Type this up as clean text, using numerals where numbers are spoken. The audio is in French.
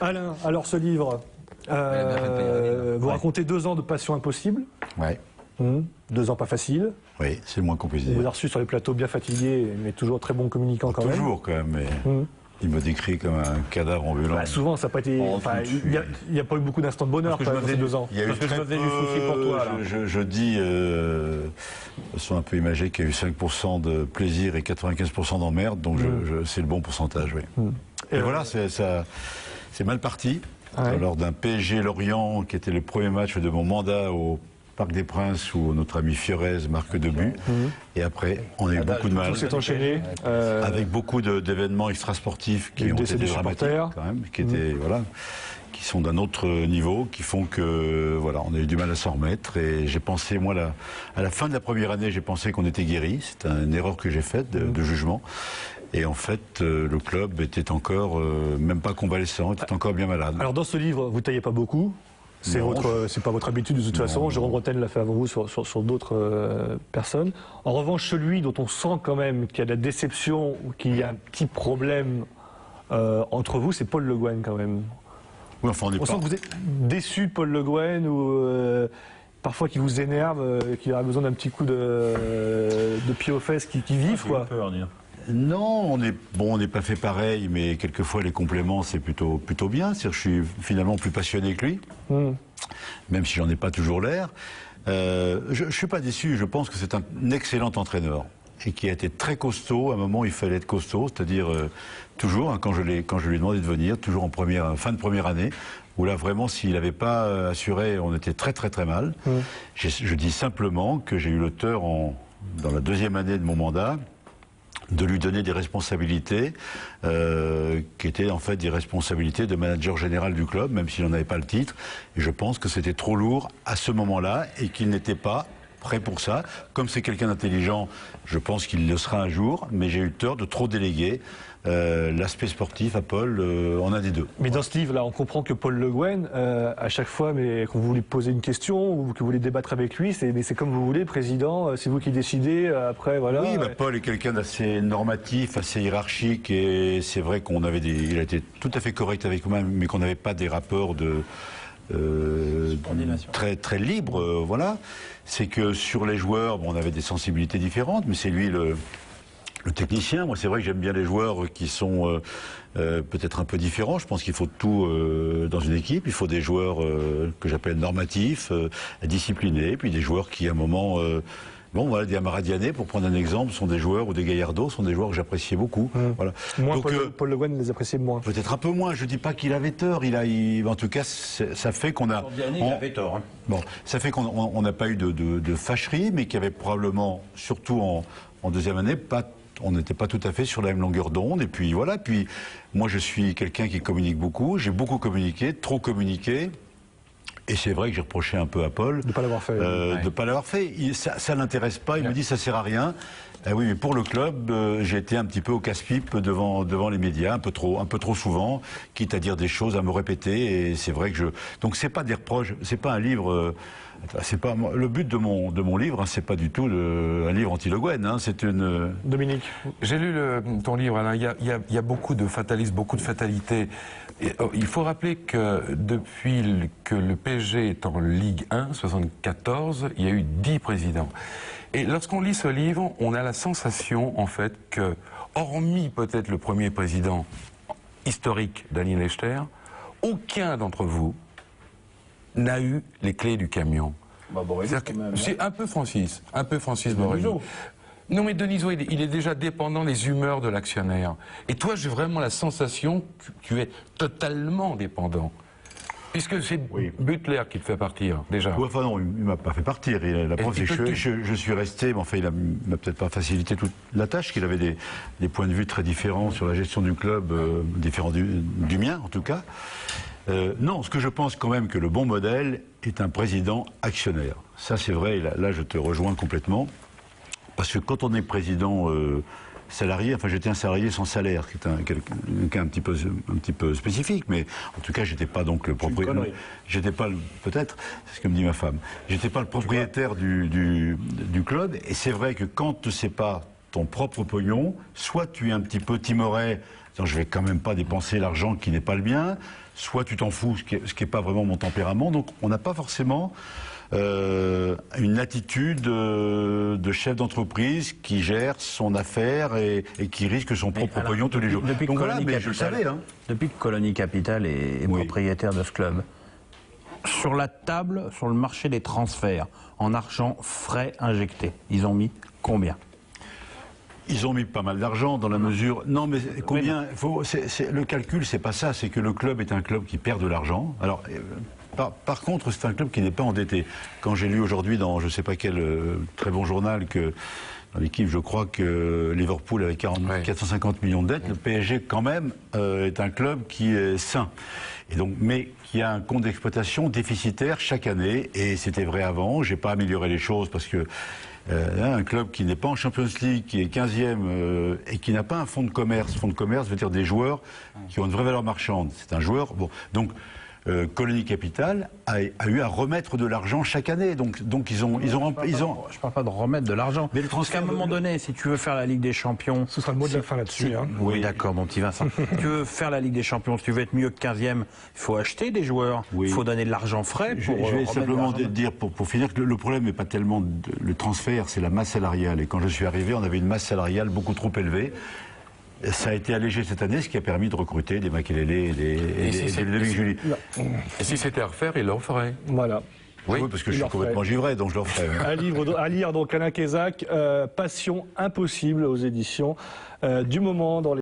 Alain, alors ce livre, vous racontez 2 ans de passion impossible. Ouais. 2 ans pas faciles. Oui, c'est le moins qu'on puisse dire. Vous l'avez reçu sur les plateaux bien fatigués, mais toujours très bon communicant quand même. Toujours quand même, mais il me décrit comme un cadavre ambulant. Bah, souvent, ça n'a pas été. Il n'y a pas eu beaucoup d'instants de bonheur dans ces 2 ans. Il y a eu très peu, du souci pour toi. Là. Je dis, de façon un peu imagée, qu'il y a eu 5% de plaisir et 95% d'emmerde, donc c'est le bon pourcentage, oui. Et voilà, c'est mal parti. Ouais. Lors d'un PSG Lorient, qui était le premier match de mon mandat au Parc des Princes, où notre ami Fiorez marque 2 buts. Et après, on a eu beaucoup de mal. Tout s'est enchaîné. Avec beaucoup d'événements extrasportifs qui ont été dramatiques, quand même, qui étaient, voilà, qui sont d'un autre niveau, qui font que, voilà, on a eu du mal à s'en remettre. Et j'ai pensé, moi, à la fin de la première année, j'ai pensé qu'on était guéri. C'est une erreur que j'ai faite de jugement. Et en fait, le club était encore, même pas convalescent, était encore bien malade. Alors dans ce livre, vous taillez pas beaucoup. C'est pas votre habitude de toute façon. Jérôme Bretagne l'a fait avant vous sur d'autres personnes. En revanche, celui dont on sent quand même qu'il y a de la déception ou qu'il y a un petit problème entre vous, c'est Paul Le Guen quand même. Oui, enfin, on sent que vous êtes déçu de Paul Le Guen ou parfois qu'il vous énerve, qu'il a besoin d'un petit coup de pied aux fesses qui vive, quoi. Non, on n'est pas fait pareil, mais quelquefois les compléments c'est plutôt bien. C'est-à-dire que je suis finalement plus passionné que lui, même si j'en ai pas toujours l'air. Je suis pas déçu. Je pense que c'est un excellent entraîneur et qui a été très costaud. À un moment, il fallait être costaud, c'est-à-dire toujours quand je lui ai demandé de venir, toujours en fin de première année, où là vraiment s'il n'avait pas assuré, on était très très très mal. Je dis simplement que j'ai eu le tort dans la 2e année de mon mandat de lui donner des responsabilités qui étaient en fait des responsabilités de manager général du club, même s'il n'en avait pas le titre. Et je pense que c'était trop lourd à ce moment-là et qu'il n'était pas prêt pour ça. Comme c'est quelqu'un d'intelligent, je pense qu'il le sera un jour, mais j'ai eu le tort de trop déléguer l'aspect sportif à Paul en un des deux. Mais dans ce livre-là, on comprend que Paul Le Guen, à chaque fois quand vous voulez poser une question ou que vous voulez débattre avec lui, c'est comme vous voulez, président, c'est vous qui décidez, après, voilà. Oui, Paul est quelqu'un d'assez normatif, assez hiérarchique, et c'est vrai il a été tout à fait correct avec moi, mais qu'on n'avait pas des rapports très très libre, voilà. C'est que sur les joueurs, on avait des sensibilités différentes, mais c'est lui le technicien. Moi, c'est vrai que j'aime bien les joueurs qui sont peut-être un peu différents. Je pense qu'il faut tout dans une équipe. Il faut des joueurs que j'appelle normatifs, disciplinés, puis des joueurs qui, à un moment... Bon, voilà, des Amaradiané, pour prendre un exemple, sont des joueurs, ou des Gallardo, sont des joueurs que j'appréciais beaucoup. Voilà. Moi, Paul Le Guen les appréciait moins. Peut-être un peu moins. Je dis pas qu'il avait tort. En tout cas, ça fait qu'on a... Il avait tort. Hein. Bon, ça fait qu'on n'a pas eu de fâcherie, mais qu'il y avait probablement, surtout en 2e année, on n'était pas tout à fait sur la même longueur d'onde. Et puis voilà. Puis moi, je suis quelqu'un qui communique beaucoup. J'ai beaucoup communiqué, trop communiqué. Et c'est vrai que j'ai reproché un peu à Paul de ne pas l'avoir fait. De pas l'avoir fait. Ça l'intéresse pas. Il me dit ça sert à rien. Oui, mais pour le club, j'ai été un petit peu au casse-pipe devant les médias, un peu trop souvent, quitte à dire des choses, à me répéter. Et c'est vrai que donc c'est pas des reproches. C'est pas un livre. C'est pas le but de mon livre. Hein, c'est pas du tout un livre anti-Le Guen. Hein, c'est une. Dominique, j'ai lu ton livre, Alain. Il y a beaucoup de fatalisme, beaucoup de fatalité. Et, il faut rappeler que depuis que le PSG est en Ligue 1, 74, il y a eu 10 présidents. Et lorsqu'on lit ce livre, on a la sensation, en fait, que, hormis peut-être le premier président historique d'Alain Lechter, aucun d'entre vous n'a eu les clés du camion. C'est un peu Francis Borély. Non mais Denisot, il est déjà dépendant des humeurs de l'actionnaire. Et toi, j'ai vraiment la sensation que tu es totalement dépendant. Puisque c'est Butler qui te fait partir, déjà. Ouais, enfin non, il ne m'a pas fait partir. La preuve, c'est que je suis resté, mais enfin, il m'a peut-être pas facilité toute la tâche, qu'il avait des points de vue très différents sur la gestion du club, différents du mien, en tout cas. Non, ce que je pense quand même que le bon modèle est un président actionnaire. Ça, c'est vrai, et là, je te rejoins complètement. Parce que quand on est président salarié, enfin j'étais un salarié sans salaire, qui est un cas un petit peu spécifique, mais en tout cas j'étais pas donc le propriétaire. J'étais pas peut-être, c'est ce que me dit ma femme. J'étais pas le propriétaire du club, et c'est vrai que quand c'est pas ton propre pognon, soit tu es un petit peu timoré, je vais quand même pas dépenser l'argent qui n'est pas le mien, soit tu t'en fous, ce qui est pas vraiment mon tempérament. Donc on n'a pas forcément une attitude de chef d'entreprise qui gère son affaire et qui risque son propre pognon tous les jours. Donc voilà, mais je le savais. Hein. Depuis que Colony Capital est propriétaire de ce club, sur la table, sur le marché des transferts, en argent frais injecté, ils ont mis combien ? Ils ont mis pas mal d'argent dans la mesure. Non, mais combien le calcul, c'est pas ça. C'est que le club est un club qui perd de l'argent. Alors, par contre, c'est un club qui n'est pas endetté. Quand j'ai lu aujourd'hui dans je sais pas quel très bon journal que dans l'équipe, je crois que Liverpool avait 450 millions de dettes. Le PSG, quand même, est un club qui est sain. Et donc, mais qui a un compte d'exploitation déficitaire chaque année. Et c'était vrai avant. J'ai pas amélioré les choses parce que un club qui n'est pas en Champions League, qui est 15e et qui n'a pas un fonds de commerce. Fonds de commerce veut dire des joueurs qui ont une vraie valeur marchande. C'est un joueur. Bon, donc Colony Capital a eu à remettre de l'argent chaque année. Donc ils ont. Je parle pas de remettre de l'argent. Mais parce qu'à un moment donné, si tu veux faire la Ligue des Champions, ce sera le mot de la fin là-dessus. Hein. Oui, d'accord, mon petit Vincent. Si tu veux faire la Ligue des Champions, si tu veux être mieux que 15e, il faut acheter des joueurs. Il faut donner de l'argent frais. Je vais simplement dire pour finir que le problème n'est pas tellement le transfert, c'est la masse salariale. Et quand je suis arrivé, on avait une masse salariale beaucoup trop élevée. Ça a été allégé cette année, ce qui a permis de recruter des Makelele et des Ludovic Julie. Et si c'était à refaire, il le referait. Voilà. Oui, parce que je suis complètement givré, donc je le referai. À lire donc Alain Kézac, Passion impossible aux éditions du Moment dans les